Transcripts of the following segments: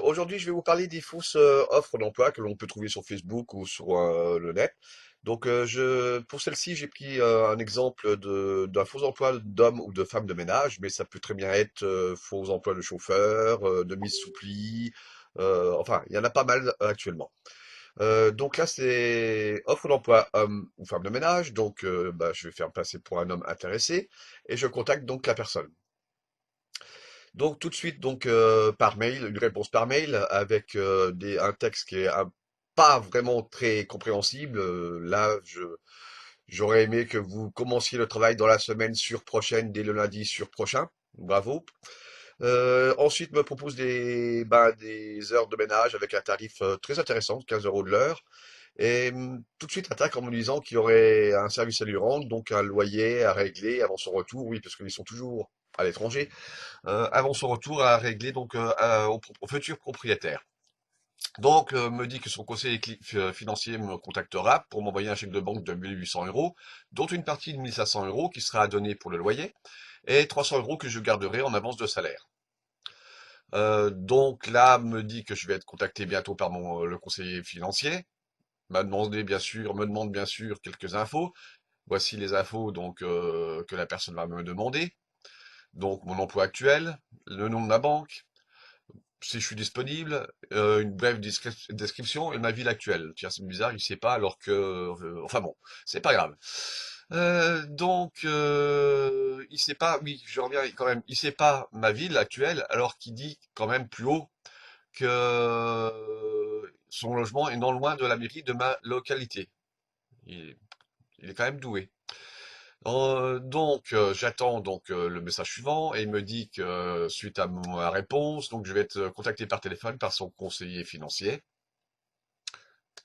Aujourd'hui, je vais vous parler des fausses offres d'emploi que l'on peut trouver sur Facebook ou sur le net. Pour celle-ci, j'ai pris un exemple d'un faux emploi d'homme ou de femme de ménage, mais ça peut très bien être faux emploi de chauffeur, de mise sous pli. Enfin, il y en a pas mal actuellement. Donc là, c'est offre d'emploi homme ou femme de ménage. Je vais faire passer pour un homme intéressé et je contacte donc la personne. Donc tout de suite, par mail, une réponse par mail avec un texte qui est pas vraiment très compréhensible. J'aurais aimé que vous commenciez le travail dans la semaine sur prochaine, dès le lundi sur prochain. Bravo. Ensuite, me propose des heures de ménage avec un tarif très intéressant, 15 euros de l'heure. Tout de suite attaque en me disant qu'il y aurait un service à lui rendre, donc un loyer à régler avant son retour. Oui, parce qu'ils sont toujours à l'étranger avant son retour à régler au futur propriétaire. Me dit que son conseiller financier me contactera pour m'envoyer un chèque de banque de 1800 euros, dont une partie de 1500 euros qui sera à donner pour le loyer, et 300 euros que je garderai en avance de salaire. Donc là, me dit que je vais être contacté bientôt par le conseiller financier. Me demande bien sûr quelques infos. Voici les infos que la personne va me demander. Donc mon emploi actuel, le nom de ma banque, si je suis disponible, une brève description et ma ville actuelle. Tiens, c'est bizarre, il sait pas alors que, enfin bon, c'est pas grave. Il sait pas, oui, je reviens quand même, il sait pas ma ville actuelle alors qu'il dit quand même plus haut que son logement est non loin de la mairie de ma localité. Il, il est quand même doué. J'attends le message suivant et il me dit que suite à ma réponse, donc je vais être contacté par téléphone par son conseiller financier.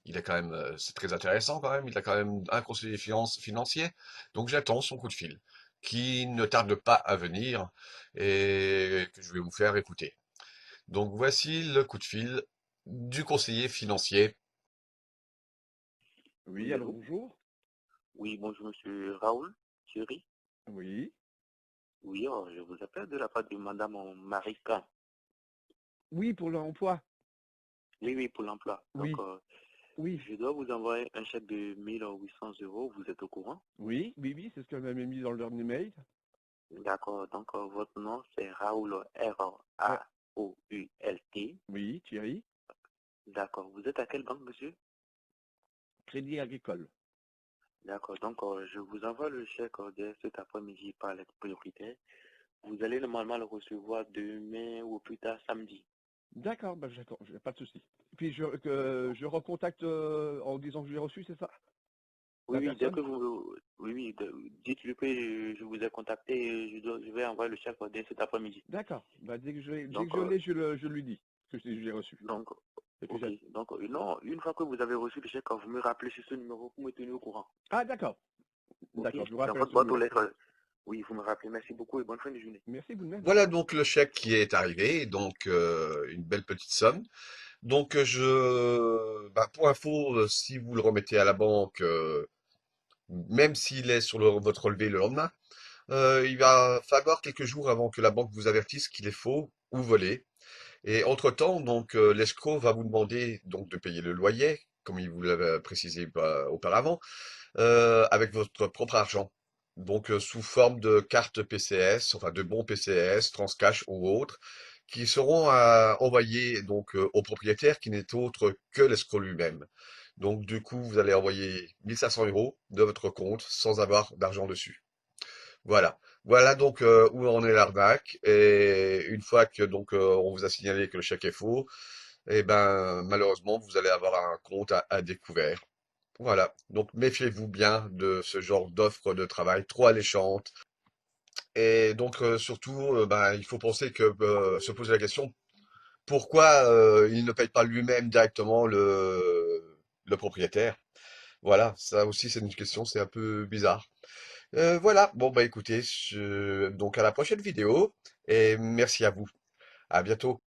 Il est quand même, c'est très intéressant quand même. Il a quand même un conseiller financier. Donc j'attends son coup de fil, qui ne tarde pas à venir et que je vais vous faire écouter. Donc voici le coup de fil du conseiller financier. Oui, Oui, alors allô? bonjour. Oui, bonjour, monsieur Raoul Thierry. Oui. Oui, je vous appelle de la part de madame Marika. Oui, pour l'emploi. Oui, oui, pour l'emploi. Oui, oui, Je dois vous envoyer un chèque de 1800 euros. Vous êtes au courant? oui, oui, oui, c'est ce qu'elle m'avait mis dans leur email. D'accord. Votre nom, c'est Raoul, Ah, Raoult. oui, Thierry. D'accord. Vous êtes à quelle banque, monsieur? Crédit agricole. D'accord. Je vous envoie le chèque dès cet après-midi par lettre prioritaire. Vous allez normalement le recevoir demain ou plus tard samedi. D'accord, bah, d'accord, pas de souci. Puis je recontacte en disant que j'ai reçu, c'est ça? Oui, La oui, dès personne? que vous, oui, oui, dites-lui que je vous ai contacté et je vais envoyer le chèque dès cet après-midi. D'accord. Bah, dès que Donc, je l'ai, je lui dis que j'ai reçu. donc, Et puis ok. Non, une fois que vous avez reçu le chèque, vous me rappelez sur ce numéro pour me tenir au courant. Ah, d'accord. Ok? D'accord, je vous Dans rappelle à votre ce boîte aux numéro. lettres. Oui, vous me rappelez. Merci beaucoup et bonne fin de journée. Merci vous de même. Voilà donc le chèque qui est arrivé, une belle petite somme. Pour info, si vous le remettez à la banque, même s'il est sur votre relevé le lendemain, il va falloir quelques jours avant que la banque vous avertisse qu'il est faux ou volé. Et entre-temps, l'escroc va vous demander donc de payer le loyer, comme il vous l'avait précisé auparavant, avec votre propre argent. Sous forme de carte PCS, enfin de bons PCS, Transcash ou autres, qui seront envoyés au propriétaire qui n'est autre que l'escroc lui-même. Donc du coup, vous allez envoyer 1500 euros de votre compte sans avoir d'argent dessus. Voilà. Voilà où en est l'arnaque. Et une fois que on vous a signalé que le chèque est faux, eh ben malheureusement vous allez avoir un compte à découvert. Voilà. Donc méfiez-vous bien de ce genre d'offre de travail trop alléchante. Et surtout, il faut penser se poser la question pourquoi il ne paye pas lui-même directement le propriétaire. Voilà, ça aussi c'est une question, c'est un peu bizarre. Voilà, bon bah écoutez, donc à la prochaine vidéo et merci à vous. À bientôt.